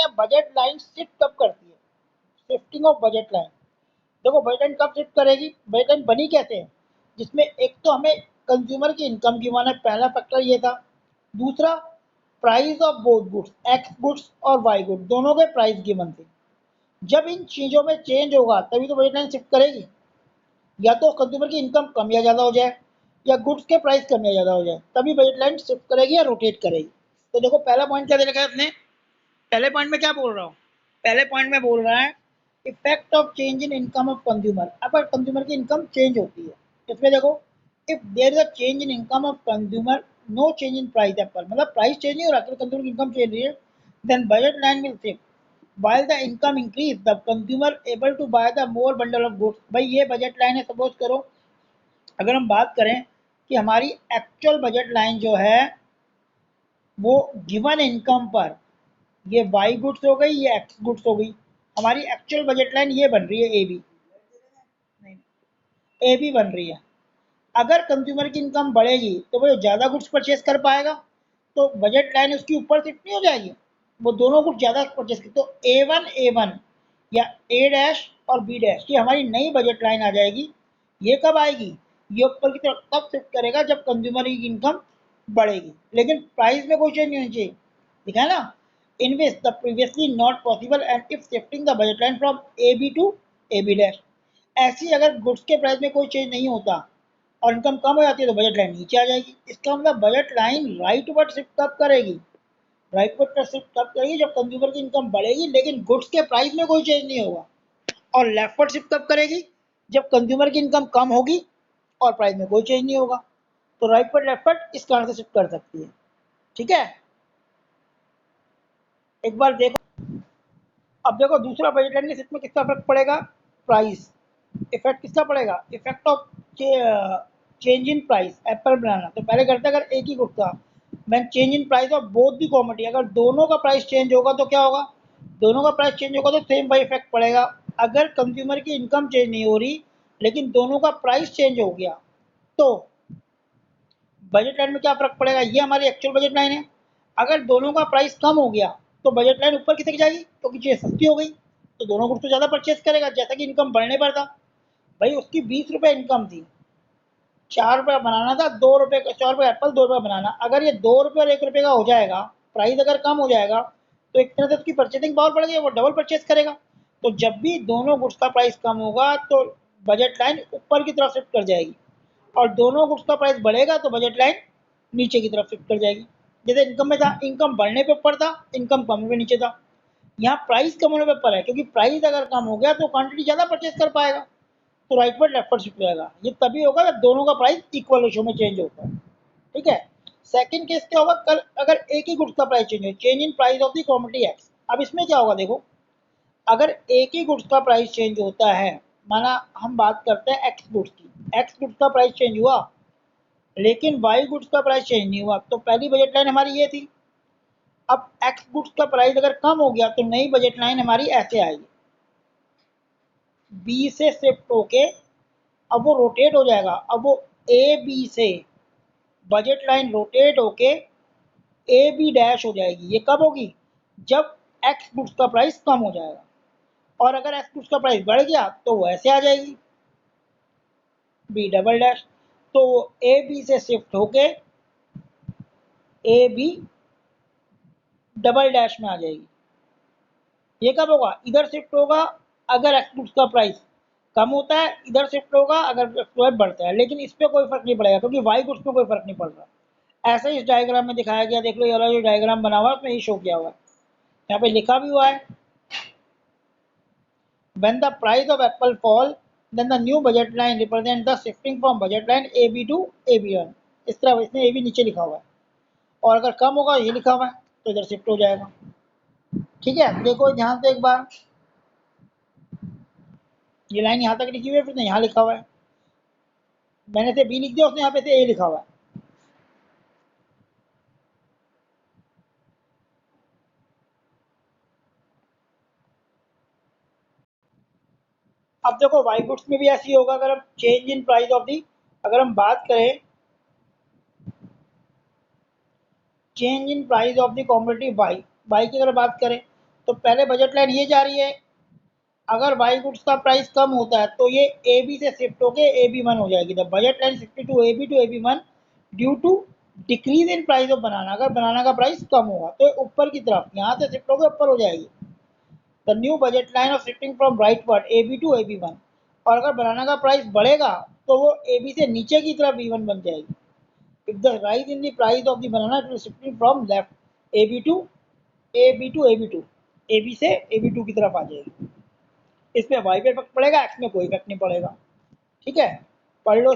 हैं budget line shift कब करती है, शिफ्टिंग ऑफ बजट लाइन। देखो बजट लाइन कब शिफ्ट करेगी, बजट लाइन बनी कैसे है, जिसमें एक तो हमें कंज्यूमर की इनकम गिवन है, पहला फैक्टर ये था। दूसरा, price of both goods, x goods और वाई गुड्स दोनों के प्राइस गिवन थे। जब इन चीज़ों में चेंज होगा तभी तो बजट लाइन शिफ्ट करेगी। या तो कंज्यूमर की इनकम कम या ज़्यादा हो जाए, या गुड्स के प्राइस कम या ज़्यादा हो जाए, तभी बजट लाइन शिफ्ट करेगी या रोटेट करेगी। तो देखो पहला पॉइंट क्या दे रखा है अपने, पहले पॉइंट में क्या बोल रहा हूँ, पहले पॉइंट में बोल रहा है effect of change in income of consumer. अगर कंज्यूमर की इनकम चेंज होती है, इसमें देखो if there is a change in income of consumer no change in price apple, मतलब प्राइस चेंज नहीं हो रहा, कंज्यूमर की इनकम चेंज रही है, then budget line will shift. While the income increase, the consumer able to buy the more bundle of goods। भाई ये budget line है, सपोज करो अगर हम बात करें कि हमारी एक्चुअल बजट लाइन जो है वो गिवन इनकम पर, ये वाई गुड्स हो गई, ये एक्स गुड्स हो गई, हमारी एक्चुअल बजट लाइन ये बन रही है ए बी, नहीं ए बी बन रही है। अगर कंज्यूमर की इनकम बढ़ेगी तो वो ज़्यादा गुड्स परचेज कर पाएगा, तो बजट लाइन उसकी ऊपर शिफ्ट नहीं हो जाएगी, वो दोनों गुड्स ज़्यादा परचेज कर, तो A1 या ए डैश और बी डैश ये हमारी नई बजट लाइन आ जाएगी। ये कब आएगी, ये ऊपर की तरफ तब शिफ्ट करेगा जब कंज्यूमर की इनकम बढ़ेगी, लेकिन प्राइस में कोई चेंज नहीं होनी चाहिए, ठीक है ना। In which the previously not possible and if shifting the budget line from A B to A B dash. ऐसी अगर गुड्स के प्राइस में कोई चेंज नहीं होता और इनकम कम हो जाती है तो बजट लाइन नीचे आ जाएगी। इसका मतलब budget line right word shift कब करेगी, राइट वर्ड शिफ्ट तब करेगी जब कंज्यूमर की इनकम बढ़ेगी लेकिन गुड्स के प्राइस में कोई चेंज नहीं होगा। और लेफ्ट वर्ड शिफ्ट कब करेगी, जब कंज्यूमर की इनकम कम होगी और प्राइस में कोई चेंज नहीं होगा। तो राइट वर्ड लेफ्ट वर्ड इस कारण से शिफ्ट कर सकती है, ठीक है। एक बार देखो, अब देखो दूसरा बजट लाइन के शिफ्ट में किसका फर्क पड़ेगा, प्राइस इफेक्ट किसका पड़ेगा, effect of change in price apple banana. तो पहले करते हैं अगर एक ही गुड का मैं change in price of both the commodity, अगर दोनों का प्राइस चेंज होगा तो क्या होगा, दोनों का प्राइस चेंज होगा तो सेम बाई इफेक्ट पड़ेगा। अगर कंज्यूमर की इनकम चेंज नहीं हो रही लेकिन दोनों का प्राइस चेंज हो गया तो बजट लाइन में क्या फर्क पड़ेगा, ये हमारी एक्चुअल बजट लाइन है। अगर दोनों का प्राइस कम हो गया तो बजट लाइन ऊपर किसकी जाएगी, क्योंकि चीज़ सस्ती हो गई तो दोनों गुड्स तो ज़्यादा परचेज करेगा, जैसा कि इनकम बढ़ने पर था। भाई उसकी 20 रुपये इनकम थी, 4 रुपये बनाना था, 2 रुपये का 4 रुपये एप्पल 2 रुपये बनाना, अगर ये 2 रुपये और 1 रुपये का हो जाएगा, प्राइस अगर कम हो जाएगा तो एक तरह से उसकी परचेजिंग पावर बढ़ गई, वो डबल परचेज करेगा। तो जब भी दोनों गुड्स का प्राइस कम होगा तो बजट लाइन ऊपर की तरफ शिफ्ट कर जाएगी, और दोनों गुड्स का प्राइस बढ़ेगा तो बजट लाइन नीचे की तरफ शिफ्ट कर जाएगी। जैसे इनकम में था, इनकम बढ़ने पे ऊपर था, इनकम कम होने पे नीचे था। यहाँ प्राइस कम होने पे ऊपर है, क्योंकि प्राइस अगर कम हो गया तो क्वांटिटी ज़्यादा परचेज कर पाएगा, तो right word left word shift हो जाएगा। ये तभी होगा जब दोनों का प्राइस इक्वल रेशियो में चेंज होता है, ठीक है। सेकंड केस क्या होगा, कल अगर एक ही गुड्स का प्राइस चेंज हो, change in price of the commodity x. अब इसमें क्या होगा देखो, अगर एक ही गुड्स का प्राइस चेंज होता है, माना हम बात करते हैं एक्स गुड्स की, एक्स गुड्स का प्राइस चेंज हुआ लेकिन वाई गुड्स का प्राइस चेंज नहीं हुआ, तो पहली बजट लाइन हमारी ये थी। अब एक्स गुड्स का प्राइस अगर कम हो गया तो नई बजट लाइन हमारी ऐसे आएगी, बी से शिफ्ट होके अब वो रोटेट हो जाएगा, अब वो ए बी से बजट लाइन रोटेट होके ए बी डैश हो जाएगी। ये कब होगी, जब एक्स गुड्स का प्राइस कम हो जाएगा, और अगर एक्स गुड्स का प्राइस बढ़ गया तो वो ऐसे आ जाएगी बी डबल डैश। तो ए बी से शिफ्ट होके ए बी डबल डैश में आ जाएगी। ये कब होगा, इधर शिफ्ट होगा अगर एक्स गुड्स का प्राइस कम होता है, इधर शिफ्ट होगा अगर एक्स बढ़ता है, लेकिन इस पर कोई फर्क नहीं पड़ेगा क्योंकि वाई गुड्स में कोई फर्क नहीं पड़ रहा। ऐसे ही इस डायग्राम में दिखाया गया, देख लो ये वाला जो डायग्राम बना हुआ है उसमें ही शो किया हुआ है, यहाँ पे लिखा भी हुआ है when the price of apple fall then the new budget line represent the shifting from budget line AB to AB1। इस तरह इसमें AB नीचे लिखा हुआ है, और अगर कम होगा ये लिखा हुआ है तो इधर शिफ्ट हो जाएगा, ठीक है। देखो ध्यान से एक बार, ये लाइन यहाँ तक लिखी हुई है, फिर यहाँ लिखा हुआ है, मैंने से बी लिख दिया, उसने यहाँ पे से ए लिखा हुआ है। अब देखो वाई गुड्स में भी ऐसी होगा, अगर हम change in price of the, अगर हम बात करें change in price of the commodity Y, Y की अगर बात करें तो पहले बजट लाइन ये जा रही है, अगर बाई गुड्स का प्राइस कम होता है तो ये ए बी से शिफ्ट होके ए बी वन हो जाएगी। The budget line shifted to A B one due to decrease in price of banana. अगर बनाना का प्राइस कम होगा तो ऊपर की तरफ यहाँ से शिफ्ट होकर ऊपर हो जाएगी। The new budget line of shifting from rightward A B to A B one. और अगर बनाना का प्राइस बढ़ेगा तो वो ए बी से नीचे की तरफ बी वन बन जाएगी। If the rise in the price of the banana it will shifting from left A B to A B to A B to, A B से ए बी टू की तरफ आ जाएगी। इसमें वाई पे effect पड़ेगा, x में कोई effect नहीं पड़ेगा। ठीक है, पढ़ लो।